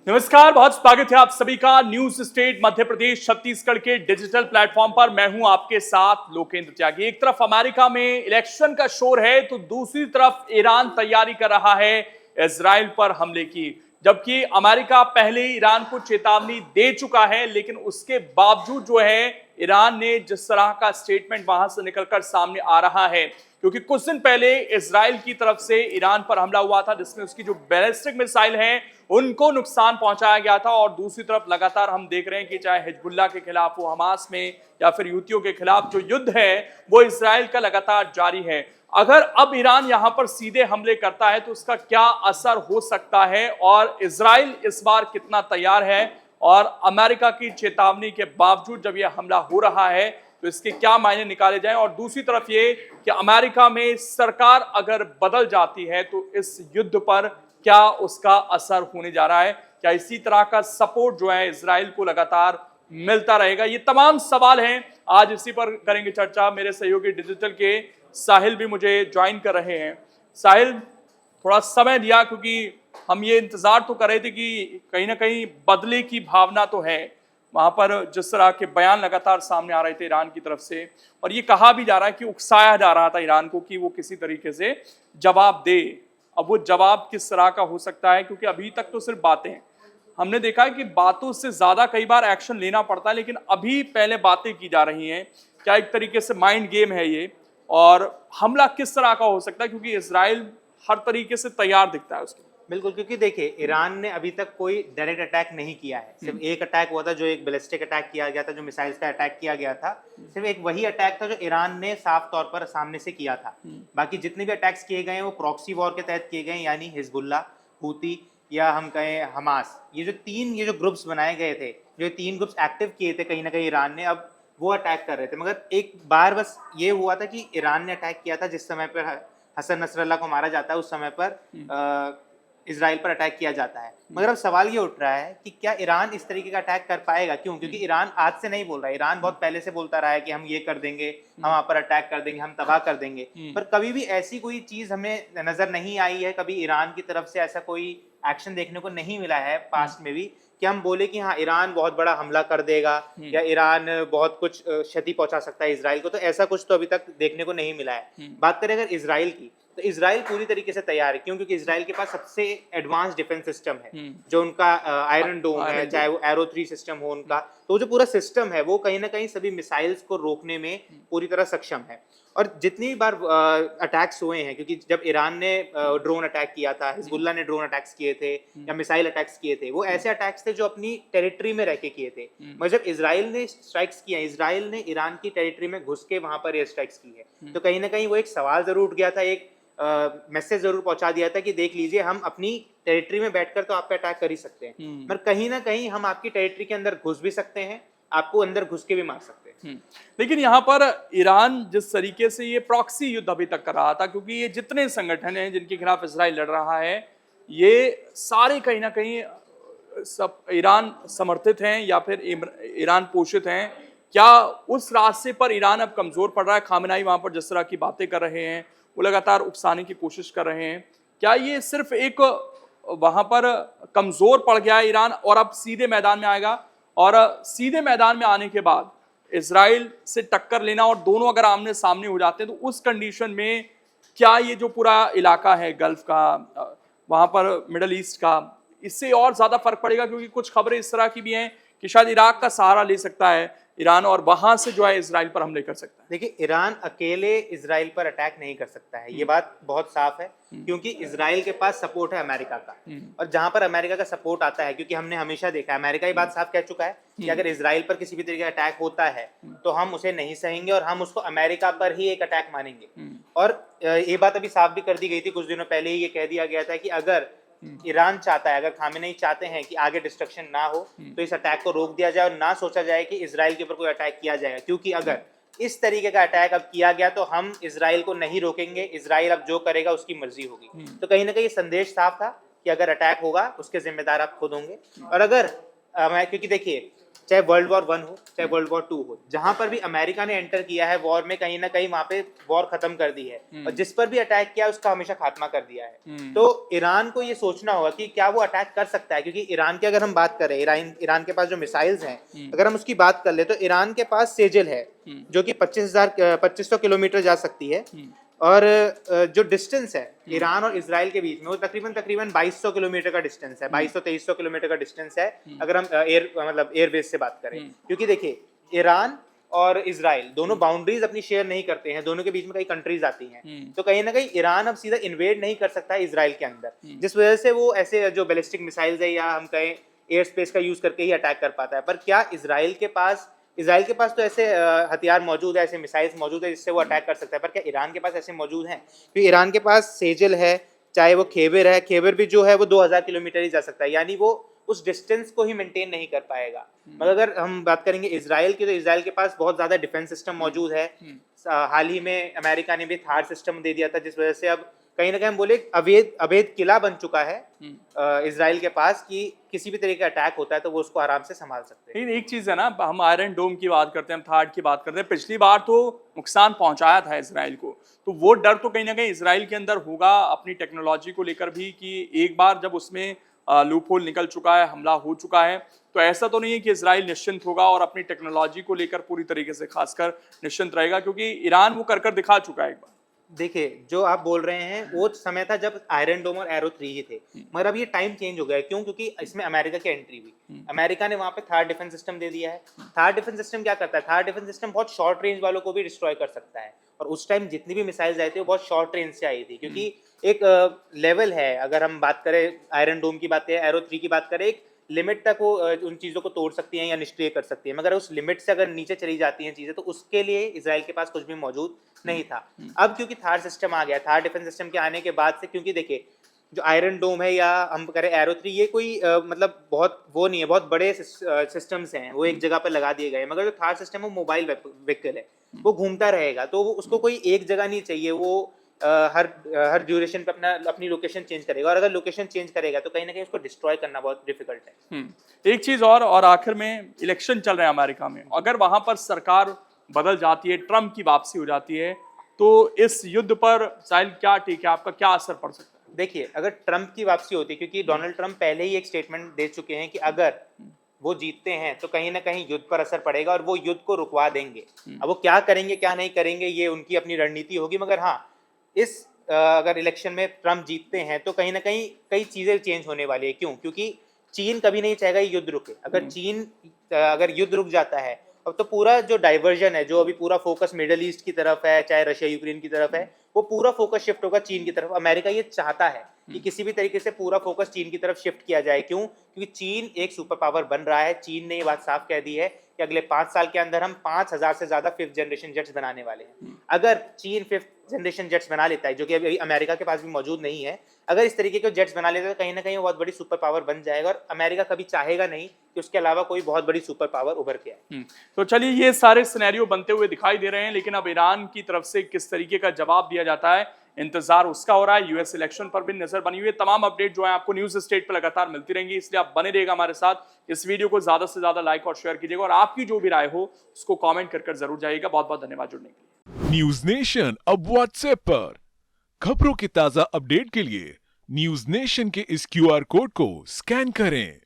नमस्कार, बहुत स्वागत है आप सभी का न्यूज स्टेट मध्य प्रदेश छत्तीसगढ़ के डिजिटल प्लेटफॉर्म पर। मैं हूं आपके साथ लोकेंद्र त्यागी। एक तरफ अमेरिका में इलेक्शन का शोर है तो दूसरी तरफ ईरान तैयारी कर रहा है इजराइल पर हमले की। जबकि अमेरिका पहले ही ईरान को चेतावनी दे चुका है, लेकिन उसके बावजूद जो है ईरान ने जिस तरह का स्टेटमेंट वहां से निकलकर सामने आ रहा है, क्योंकि कुछ दिन पहले इजराइल की तरफ से ईरान पर हमला हुआ था जिसमें उसकी जो बैलिस्टिक मिसाइल हैं उनको नुकसान पहुंचाया गया था। और दूसरी तरफ लगातार हम देख रहे हैं कि चाहे हिजबुल्लाह के खिलाफ हो, हमास में, या फिर यूतियों के खिलाफ जो युद्ध है वो इजराइल का लगातार जारी है। अगर अब ईरान यहां पर सीधे हमले करता है तो उसका क्या असर हो सकता है और इजराइल इस बार कितना तैयार है, और अमेरिका की चेतावनी के बावजूद जब यह हमला हो रहा है तो इसके क्या मायने निकाले जाएं। और दूसरी तरफ ये कि अमेरिका में सरकार अगर बदल जाती है तो इस युद्ध पर क्या उसका असर होने जा रहा है, क्या इसी तरह का सपोर्ट जो है इजराइल को लगातार मिलता रहेगा। ये तमाम सवाल हैं, आज इसी पर करेंगे चर्चा। मेरे सहयोगी डिजिटल के साहिल भी मुझे ज्वाइन कर रहे हैं। साहिल, थोड़ा समय दिया क्योंकि हम ये इंतजार तो कर रहे थे कि कहीं ना कहीं बदले की भावना तो है वहां पर, जिस तरह के बयान लगातार सामने आ रहे थे ईरान की तरफ से, और ये कहा भी जा रहा है कि उकसाया जा रहा था ईरान को कि वो किसी तरीके से जवाब दे। अब वो जवाब किस तरह का हो सकता है, क्योंकि अभी तक तो सिर्फ बातें हैं। हमने देखा है कि बातों से ज्यादा कई बार एक्शन लेना पड़ता है, लेकिन अभी पहले बातें की जा रही हैं। क्या एक तरीके से माइंड गेम है ये, और हमला किस तरह का हो सकता है, क्योंकि इजराइल हर तरीके से तैयार दिखता है उसके। बिल्कुल, क्योंकि देखिए ईरान ने अभी तक कोई डायरेक्ट अटैक नहीं किया है। सिर्फ एक अटैक हुआ था, जो एक बैलिस्टिक अटैक किया गया था, जो मिसाइल्स का अटैक किया गया था। सिर्फ एक वही अटैक था जो ईरान ने साफ तौर पर सामने से किया था। बाकी जितने भी अटैक्स किए गए हैं वो प्रॉक्सी वॉर के तहत किए गए, यानी हिजबुल्ला, हूती, या हम कहें हमास। ये जो ग्रुप्स बनाए गए थे, जो 3 ग्रुप्स एक्टिव किए थे कहीं ना कहीं ईरान ने, अब वो अटैक कर रहे थे। मगर एक बार बस ये हुआ था कि ईरान ने अटैक किया था जिस समय पर हसन नसरल्ला को मारा जाता है, उस समय पर इजराइल पर अटैक किया जाता है। मगर अब सवाल ये उठ रहा है कि क्या ईरान इस तरीके का अटैक कर पाएगा? क्यों? क्योंकि ईरान आज से नहीं बोल रहा है, ईरान बहुत पहले से बोलता रहा है कि हम ये कर देंगे, हम वहां पर अटैक कर देंगे, हम तबाह कर देंगे। पर कभी भी ऐसी कोई चीज हमें नजर नहीं आई है, कभी ईरान की तरफ से ऐसा कोई एक्शन देखने को नहीं मिला है पास्ट में भी कि हम बोले कि हाँ ईरान बहुत बड़ा हमला कर देगा या ईरान बहुत कुछ क्षति पहुंचा सकता है इजराइल को। तो ऐसा कुछ तो अभी तक देखने को नहीं मिला है। बात करें अगर इजराइल की, तो इजराइल पूरी तरीके से तैयार है। क्यों? क्योंकि इजराइल के पास सबसे एडवांस डिफेंस सिस्टम है, जो उनका आयरन डोम है, चाहे वो एरो 3 सिस्टम हो उनका। तो जो पूरा सिस्टम है वो कहीं ना कहीं सभी मिसाइल्स को रोकने में पूरी तरह सक्षम है। और जितनी बार अटैक्स हुए हैं, क्योंकि जब ईरान ने ड्रोन अटैक किया था, हिजबुल्ला ने ड्रोन अटैक्स किए थे या मिसाइल अटैक्स किए थे, वो ऐसे अटैक्स थे जो अपनी टेरिटरी में रह के किए थे। मगर जब इजराइल ने स्ट्राइक्स किया, इजराइल ने ईरान की टेरिटरी में घुस के वहां पर एयर स्ट्राइक्स की है, तो कहीं ना कहीं वो एक सवाल जरूर उठ गया था, एक मैसेज जरूर पहुंचा दिया था कि देख लीजिए, हम अपनी टेरिटरी में बैठकर तो आप पे अटैक कर ही सकते हैं, मगर कहीं ना कहीं हम आपकी टेरिटरी के अंदर घुस भी सकते हैं, आपको अंदर घुस के भी मार सकते हैं। लेकिन यहाँ पर ईरान जिस तरीके से ये प्रॉक्सी युद्ध अभी तक कर रहा था, क्योंकि ये जितने संगठन हैं जिनके खिलाफ इजराइल लड़ रहा है, ये सारे कहीं ना कहीं सब ईरान समर्थित हैं या फिर ईरान पोषित हैं। क्या उस रास्ते पर ईरान अब कमजोर पड़ रहा है? खामेनेई वहां पर जिस तरह की बातें कर रहे हैं, वो लगातार उकसाने की कोशिश कर रहे हैं। क्या ये सिर्फ एक वहां पर कमजोर पड़ गया है ईरान और अब सीधे मैदान में आएगा, और सीधे मैदान में आने के बाद इजराइल से टक्कर लेना, और दोनों अगर आमने सामने हो जाते हैं तो उस कंडीशन में क्या ये जो पूरा इलाका है गल्फ का, वहां पर मिडल ईस्ट का, इससे और ज्यादा फर्क पड़ेगा? क्योंकि कुछ खबरें इस तरह की भी हैं कि शायद इराक का सहारा ले सकता है ईरान और वहां से जो है इजराइल पर हमले कर सकता है। देखिए, ईरान अकेले इजराइल पर अटैक नहीं कर सकता है, ये बात बहुत साफ है। क्योंकि इजराइल के पास सपोर्ट है अमेरिका का, और जहां पर अमेरिका का सपोर्ट आता है, क्योंकि हमने हमेशा देखा है, अमेरिका ये बात साफ कह चुका है कि अगर इजराइल पर किसी भी तरीके का अटैक होता है तो हम उसे नहीं सहेंगे और हम उसको अमेरिका पर ही एक अटैक मानेंगे। और ये बात अभी साफ भी कर दी गई थी, कुछ दिनों पहले ही ये कह दिया गया था कि अगर ईरान चाहता है, अगर खामेनेई चाहते हैं कि आगे डिस्ट्रक्शन ना हो, तो इस अटैक को रोक दिया जाए और ना सोचा जाए कि इजराइल के ऊपर कोई अटैक किया जाएगा। क्योंकि अगर इस तरीके का अटैक अब किया गया तो हम इजराइल को नहीं रोकेंगे, इजराइल अब जो करेगा उसकी मर्जी होगी। तो कहीं ना कहीं संदेश साफ था कि अगर अटैक होगा उसके जिम्मेदार आप खुद होंगे। और अगर क्योंकि देखिए, चाहे वर्ल्ड वॉर 1 हो चाहे वर्ल्ड वॉर 2 हो, जहां पर भी अमेरिका ने एंटर किया है वॉर में, कहीं ना कहीं वहां पे वॉर खत्म कर दी है, और जिस पर भी अटैक किया उसका हमेशा खात्मा कर दिया है। तो ईरान को ये सोचना होगा कि क्या वो अटैक कर सकता है, क्योंकि ईरान की अगर हम बात करें, ईरान के पास जो मिसाइल्स हैं, अगर हम उसकी बात कर ले तो ईरान के पास सेजल है जो कि 2500 किलोमीटर जा सकती है, और जो डिस्टेंस है ईरान और इजराइल के बीच में वो तकरीबन 2200 किलोमीटर का डिस्टेंस है, 2200-2300 किलोमीटर का डिस्टेंस है अगर हम एयरबेस से बात करें। क्योंकि देखिए ईरान और इजराइल दोनों बाउंड्रीज अपनी शेयर नहीं करते हैं, दोनों के बीच में कई कंट्रीज आती हैं, तो कहीं ना कहीं ईरान अब सीधा इन्वेड नहीं कर सकता है इजराइल के अंदर, जिस वजह से वो ऐसे जो बैलिस्टिक मिसाइल्स है या हम कहें एयर स्पेस का यूज करके ही अटैक कर पाता है। पर क्या इजराइल के पास तो ऐसे हथियार मौजूद है, ऐसे मिसाइल्स मौजूद है जिससे वो अटैक कर सकता है, पर क्या ईरान के पास ऐसे मौजूद हैं? क्योंकि ईरान के पास सेजल है, चाहे वो खेबर है, खेबर भी जो है वो 2000 किलोमीटर ही जा सकता है, यानी वो उस डिस्टेंस को ही मेंटेन नहीं कर पाएगा। मगर अगर हम बात करेंगे इजराइल की, तो इजराइल के पास बहुत ज्यादा डिफेंस सिस्टम मौजूद है। हाल ही में अमेरिका ने भी थार सिस्टम दे दिया था, जिस वजह से अब कहीं ना कहीं हम बोले अवैध किला बन चुका है इजराइल के पास, कि किसी भी तरीके का अटैक होता है तो वो उसको आराम से संभाल सकते हैं। एक चीज है ना, हम आयरन डोम की बात करते हैं, हम थार्ड की बात करते हैं, पिछली बार तो नुकसान पहुंचाया था इजराइल को, तो वो डर तो कहीं ना कहीं इजराइल के अंदर होगा अपनी टेक्नोलॉजी को लेकर भी, कि एक बार जब उसमें लूप होल निकल चुका है, हमला हो चुका है, तो ऐसा तो नहीं है कि इजराइल निश्चिंत होगा और अपनी टेक्नोलॉजी को लेकर पूरी तरीके से खासकर निश्चिंत रहेगा, क्योंकि ईरान वो कर दिखा चुका है एक बार। देखिए जो आप बोल रहे हैं वो समय था जब आयरन डोम और एरो 3 ही थे, मगर अब ये टाइम चेंज हो गया है। क्यों? क्योंकि इसमें अमेरिका की एंट्री हुई, अमेरिका ने वहां पे थार डिफेंस सिस्टम दे दिया है। थार डिफेंस सिस्टम क्या करता है? थार डिफेंस सिस्टम बहुत शॉर्ट रेंज वालों को भी डिस्ट्रॉय कर सकता है, और उस टाइम जितनी भी मिसाइल्स आई थी वो बहुत शॉर्ट रेंज से आई थी, क्योंकि एक लेवल है, अगर हम बात करें आयरन डोम की बात करें, एरो 3 की बात करें, एक लिमिट तक वो उन चीज़ों को तोड़ सकती हैं या निष्क्रिय कर सकती है, मगर उस लिमिट से अगर नीचे चली जाती हैं चीज़ें तो उसके लिए इजराइल के पास कुछ भी मौजूद नहीं था। अब क्योंकि थार सिस्टम आ गया, थार डिफेंस सिस्टम के आने के बाद से, क्योंकि देखिए जो आयरन डोम है या हम करें एरो 3, ये कोई मतलब बहुत वो नहीं है, बहुत बड़े सिस्टम्स हैं, वो एक जगह पर लगा दिए गए, मगर जो थार सिस्टम है वो मोबाइल व्हीकल है, वो घूमता रहेगा, तो उसको कोई एक जगह नहीं चाहिए, वो हर ड्यूरेशन पे अपनी लोकेशन चेंज करेगा, और अगर लोकेशन चेंज करेगा तो कहीं ना कहीं उसको डिस्ट्रॉय करना बहुत डिफिकल्ट है। एक चीज और आखिर में इलेक्शन चल रहे हैं अमेरिका में, अगर वहां पर सरकार बदल जाती है, ट्रम्प की वापसी हो जाती है, तो इस युद्ध पर साहिल क्या टेक है आपका, क्या असर पड़ सकता है? देखिए अगर ट्रम्प की वापसी होती है, क्योंकि डोनाल्ड ट्रम्प पहले ही एक स्टेटमेंट दे चुके हैं कि अगर वो जीतते हैं तो कहीं ना कहीं युद्ध पर असर पड़ेगा और वो युद्ध को रुकवा देंगे। अब वो क्या करेंगे क्या नहीं करेंगे ये उनकी अपनी रणनीति होगी, मगर हाँ इस अगर इलेक्शन में ट्रम्प जीतते हैं तो कहीं ना कहीं कई चीज़ें चेंज होने वाली है। क्यों? क्योंकि चीन कभी नहीं चाहेगा ये युद्ध रुके। अगर युद्ध रुक जाता है अब तो पूरा जो डाइवर्जन है, जो अभी पूरा फोकस मिडल ईस्ट की तरफ है, चाहे रशिया यूक्रेन की तरफ है, वो पूरा फोकस शिफ्ट होगा चीन की तरफ। अमेरिका ये चाहता है कि किसी भी तरीके से पूरा फोकस चीन की तरफ शिफ्ट किया जाए। क्यों? क्योंकि चीन एक सुपर पावर बन रहा है। चीन ने ये बात साफ कह दी है कि अगले 5 साल के अंदर हम 5000 से ज्यादा 5th जनरेशन जेट्स बनाने वाले हैं। अगर चीन 5th जनरेशन जेट्स बना लेता है, जो कि अभी अमेरिका के पास भी मौजूद नहीं है, अगर इस तरीके के जेट्स बना लेता है तो कहीं ना कहीं वो बहुत बड़ी सुपर पावर बन जाएगा, और अमेरिका कभी चाहेगा नहीं कि उसके अलावा कोई बहुत बड़ी सुपर पावर उभर के आए। तो चलिए ये सारे सिनेरियो बनते हुए दिखाई दे रहे हैं, लेकिन अब ईरान की तरफ से किस तरीके का जवाब दिया जाता है, इंतजार उसका हो रहा है। यूएस इलेक्शन पर भी नजर बनी हुई है। तमाम अपडेट जो है आपको न्यूज स्टेट पर लगातार मिलती रहेंगी, इसलिए आप बने रहिएगा हमारे साथ। इस वीडियो को ज्यादा से ज्यादा लाइक और शेयर कीजिएगा, और आपकी जो भी राय हो उसको कमेंट कर जरूर जाइएगा। बहुत बहुत धन्यवाद जुड़ने के लिए। न्यूज नेशन अब व्हाट्सएप पर खबरों की ताजा अपडेट के लिए न्यूज नेशन के इस QR कोड को स्कैन करें।